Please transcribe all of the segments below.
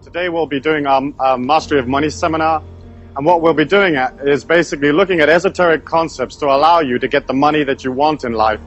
Today we'll be doing our Mastery of Money seminar, and what we'll be doing is basically looking at esoteric concepts to allow you to get the money that you want in life.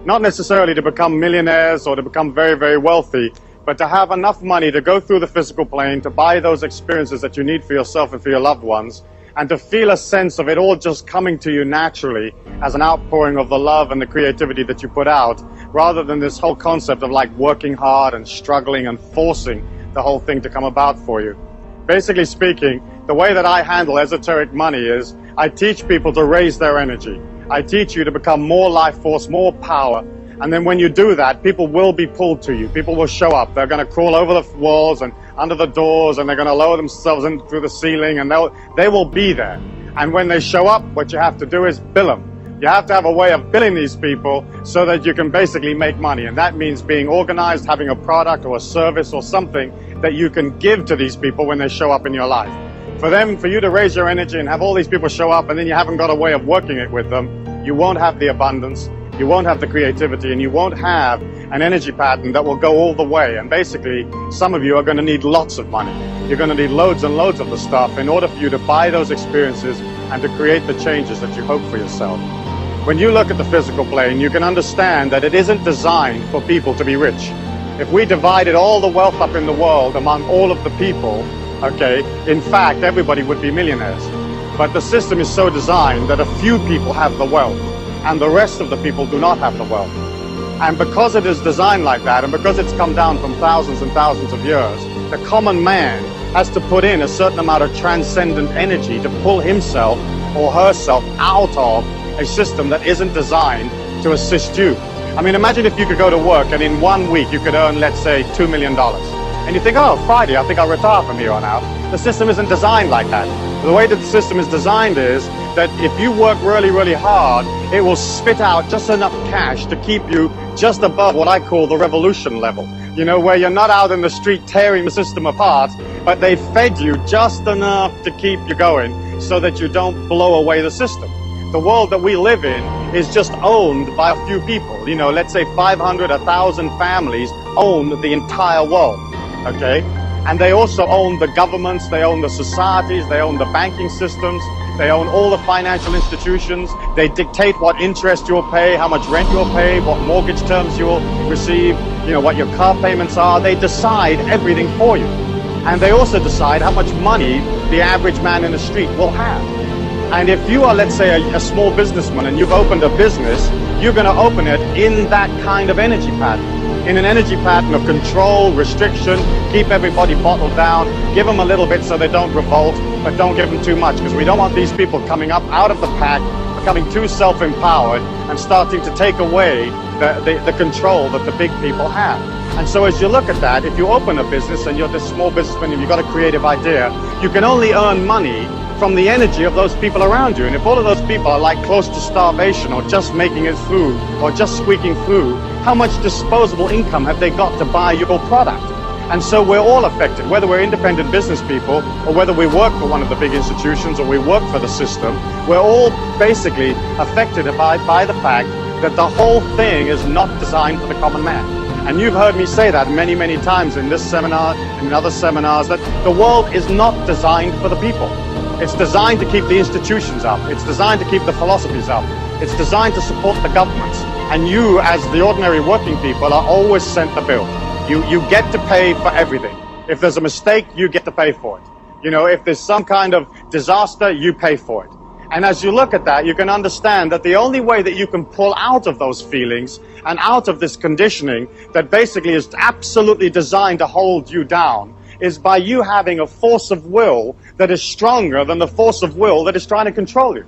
Not necessarily to become millionaires or to become very, very wealthy, but to have enough money to go through the physical plane, to buy those experiences that you need for yourself and for your loved ones, and to feel a sense of it all just coming to you naturally as an outpouring of the love and the creativity that you put out, rather than this whole concept of like working hard and struggling and forcing the whole thing to come about for you. Basically speaking, the way that I handle esoteric money is I teach people to raise their energy. I teach you to become more life force, more power. And then when you do that, people will be pulled to you. People will show up. They're going to crawl over the walls and under the doors, and they're going to lower themselves in through the ceiling, and they will be there. And when they show up, what you have to do is bill them. You have to have a way of billing these people so that you can basically make money. And that means being organized, having a product or a service or something that you can give to these people when they show up in your life. For you to raise your energy and have all these people show up and then you haven't got a way of working it with them, you won't have the abundance, you won't have the creativity, and you won't have an energy pattern that will go all the way. And basically, some of you are going to need lots of money. You're going to need loads and loads of the stuff in order for you to buy those experiences and to create the changes that you hope for yourself. When you look at the physical plane, you can understand that it isn't designed for people to be rich. If we divided all the wealth up in the world among all of the people, okay, in fact, everybody would be millionaires. But the system is so designed that a few people have the wealth, and the rest of the people do not have the wealth. And because it is designed like that, and because it's come down from thousands and thousands of years, the common man has to put in a certain amount of transcendent energy to pull himself or herself out of a system that isn't designed to assist you. I mean, imagine if you could go to work and in 1 week you could earn, let's say, $2 million. And you think, oh, Friday, I think I'll retire from here on out. The system isn't designed like that. The way that the system is designed is that if you work really, really hard, it will spit out just enough cash to keep you just above what I call the revolution level. You know, where you're not out in the street tearing the system apart, but they fed you just enough to keep you going so that you don't blow away the system. The world that we live in is just owned by a few people. You know, let's say 500, 1,000 families own the entire world, okay? And they also own the governments, they own the societies, they own the banking systems, they own all the financial institutions. They dictate what interest you'll pay, how much rent you'll pay, what mortgage terms you'll receive, you know, what your car payments are. They decide everything for you. And they also decide how much money the average man in the street will have. And if you are, let's say, a small businessman and you've opened a business, you're going to open it in that kind of energy pattern. In an energy pattern of control, restriction, keep everybody bottled down, give them a little bit so they don't revolt, but don't give them too much, because we don't want these people coming up out of the pack, becoming too self-empowered and starting to take away the control that the big people have. And so as you look at that, if you open a business and you're this small businessman and you've got a creative idea, you can only earn money from the energy of those people around you. And if all of those people are like close to starvation or just making it through or just squeaking through, how much disposable income have they got to buy your product? And so we're all affected, whether we're independent business people or whether we work for one of the big institutions or we work for the system, we're all basically affected by the fact that the whole thing is not designed for the common man. And you've heard me say that many, many times in this seminar and in other seminars, that the world is not designed for the people. It's designed to keep the institutions up. It's designed to keep the philosophies up. It's designed to support the governments. And you, as the ordinary working people, are always sent the bill. You get to pay for everything. If there's a mistake, you get to pay for it. You know, if there's some kind of disaster, you pay for it. And as you look at that, you can understand that the only way that you can pull out of those feelings and out of this conditioning that basically is absolutely designed to hold you down is by you having a force of will that is stronger than the force of will that is trying to control you.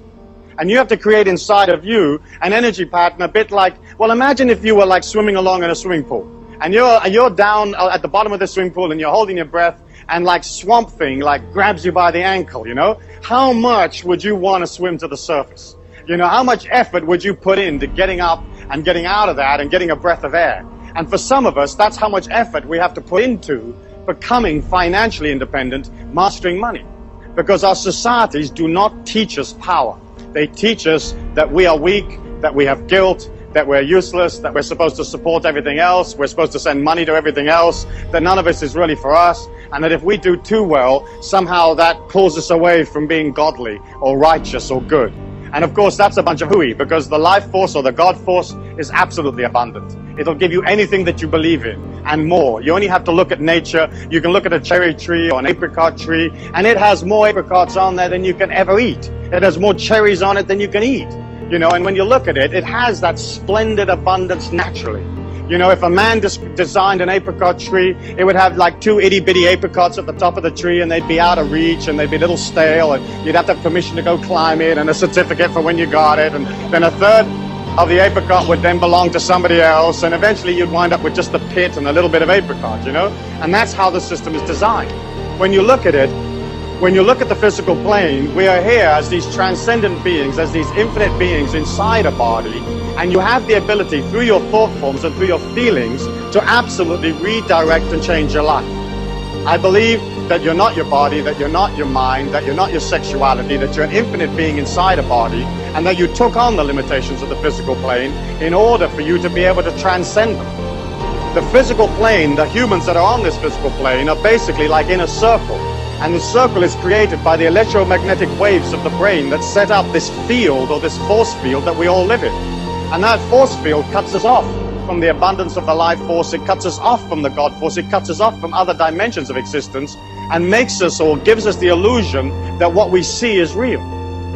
And you have to create inside of you an energy pattern a bit like, well, imagine if you were like swimming along in a swimming pool. And you're down at the bottom of the swimming pool and you're holding your breath and like Swamp Thing like grabs you by the ankle, you know? How much would you want to swim to the surface? You know, how much effort would you put into getting up and getting out of that and getting a breath of air? And for some of us, that's how much effort we have to put into becoming financially independent, mastering money. Because our societies do not teach us power. They teach us that we are weak, that we have guilt, that we're useless, that we're supposed to support everything else, we're supposed to send money to everything else, that none of this is really for us, and that if we do too well, somehow that pulls us away from being godly or righteous or good. And of course, that's a bunch of hooey, because the life force or the God force is absolutely abundant. It'll give you anything that you believe in and more. You only have to look at nature. You can look at a cherry tree or an apricot tree, and it has more apricots on there than you can ever eat. It has more cherries on it than you can eat. You know, and when you look at it, it has that splendid abundance naturally. You know, if a man designed an apricot tree, it would have like 2 itty-bitty apricots at the top of the tree, and they'd be out of reach, and they'd be a little stale, and you'd have to have permission to go climb it, and a certificate for when you got it, and then a third of the apricot would then belong to somebody else, and eventually you'd wind up with just the pit and a little bit of apricot, you know? And that's how the system is designed. When you look at it, when you look at the physical plane, we are here as these transcendent beings, as these infinite beings inside a body, and you have the ability through your thought forms and through your feelings to absolutely redirect and change your life. I believe that you're not your body, that you're not your mind, that you're not your sexuality, that you're an infinite being inside a body, and that you took on the limitations of the physical plane in order for you to be able to transcend them. The physical plane, the humans that are on this physical plane, are basically like in a circle. And the circle is created by the electromagnetic waves of the brain that set up this field or this force field that we all live in. And that force field cuts us off from the abundance of the life force. It cuts us off from the God force. It cuts us off from other dimensions of existence and makes us, or gives us the illusion that what we see is real.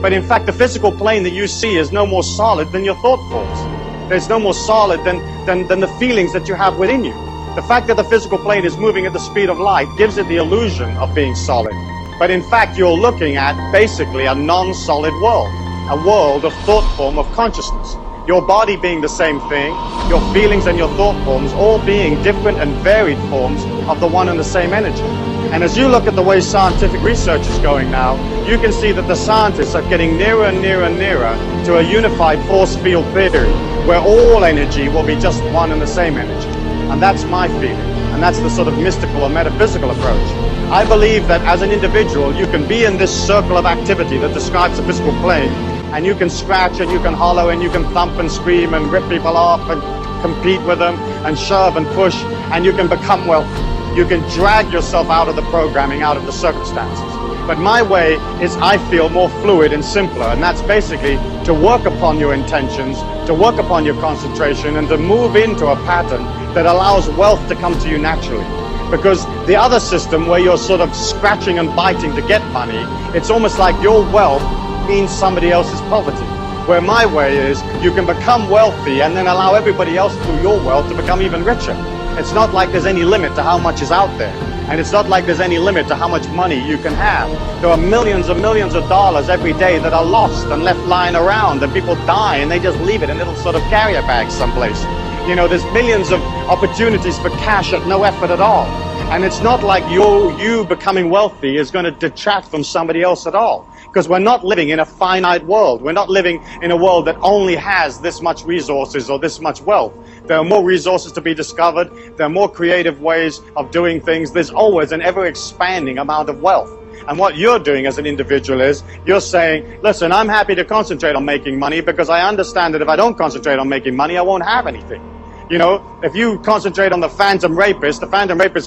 But in fact, the physical plane that you see is no more solid than your thought forms. There's no more solid than the feelings that you have within you. The fact that the physical plane is moving at the speed of light gives it the illusion of being solid. But in fact, you're looking at basically a non-solid world, a world of thought form of consciousness. Your body being the same thing, your feelings and your thought forms all being different and varied forms of the one and the same energy. And as you look at the way scientific research is going now, you can see that the scientists are getting nearer and nearer and nearer to a unified force field theory, where all energy will be just one and the same energy. And that's my feeling, and that's the sort of mystical or metaphysical approach. I believe that as an individual, you can be in this circle of activity that describes the physical plane, and you can scratch and you can hollow and you can thump and scream and rip people off and compete with them and shove and push, and you can become wealthy. You can drag yourself out of the programming, out of the circumstances. But my way is, I feel, more fluid and simpler, and that's basically to work upon your intentions, to work upon your concentration, and to move into a pattern that allows wealth to come to you naturally. Because the other system where you're sort of scratching and biting to get money, it's almost like your wealth means somebody else's poverty. Where my way is, you can become wealthy and then allow everybody else through your wealth to become even richer. It's not like there's any limit to how much is out there. And it's not like there's any limit to how much money you can have. There are millions and millions of dollars every day that are lost and left lying around, and people die and they just leave it in little sort of carrier bags someplace. You know, there's millions of opportunities for cash at no effort at all. And it's not like you becoming wealthy is going to detract from somebody else at all. Because we're not living in a finite world. We're not living in a world that only has this much resources or this much wealth. There are more resources to be discovered. There are more creative ways of doing things. There's always an ever-expanding amount of wealth. And what you're doing as an individual is, you're saying, listen, I'm happy to concentrate on making money because I understand that if I don't concentrate on making money, I won't have anything. You know, if you concentrate on the phantom rapist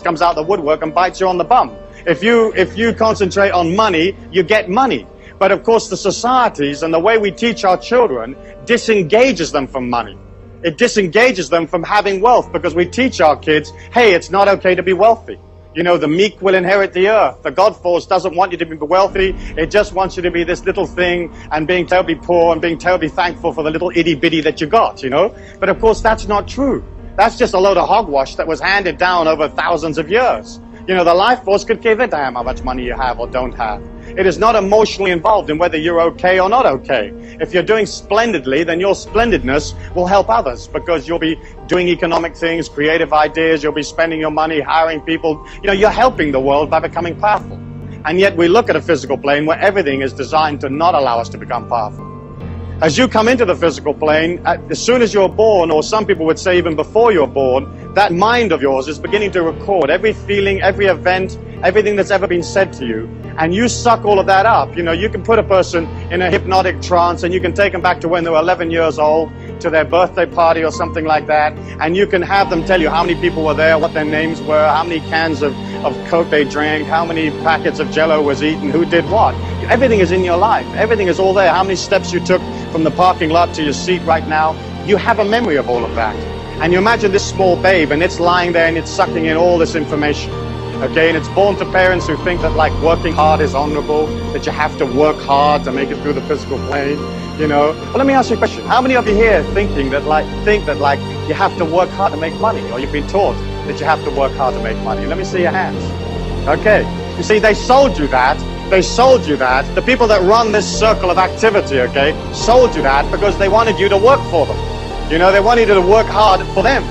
comes out the woodwork and bites you on the bum. If you concentrate on money, you get money. But of course, the societies and the way we teach our children disengages them from money. It disengages them from having wealth, because we teach our kids, hey, it's not okay to be wealthy. You know, the meek will inherit the earth. The God force doesn't want you to be wealthy. It just wants you to be this little thing and being terribly poor and being terribly thankful for the little itty-bitty that you got, you know. But of course, that's not true. That's just a load of hogwash that was handed down over thousands of years. You know, the life force could give a damn how much money you have or don't have. It is not emotionally involved in whether you're okay or not okay. If you're doing splendidly, then your splendidness will help others, because you'll be doing economic things, creative ideas, you'll be spending your money, hiring people. You know, you're helping the world by becoming powerful. And yet we look at a physical plane where everything is designed to not allow us to become powerful. As you come into the physical plane, as soon as you're born, or some people would say even before you're born, that mind of yours is beginning to record every feeling, every event, everything that's ever been said to you, and you suck all of that up. You know, you can put a person in a hypnotic trance, and you can take them back to when they were 11 years old, to their birthday party or something like that, and you can have them tell you how many people were there, what their names were, how many cans of Coke they drank, how many packets of Jell-O was eaten, who did what. Everything is in your life. Everything is all there. How many steps you took from the parking lot to your seat right now. You have a memory of all of that. And you imagine this small babe, and it's lying there and it's sucking in all this information. Okay, and it's born to parents who think that like working hard is honorable, that you have to work hard to make it through the physical plane, you know. Well, let me ask you a question. How many of you here think that you have to work hard to make money, or you've been taught that you have to work hard to make money? Let me see your hands. Okay, you see, they sold you that. They sold you that. The people that run this circle of activity, okay, sold you that because they wanted you to work for them. You know, they wanted you to work hard for them.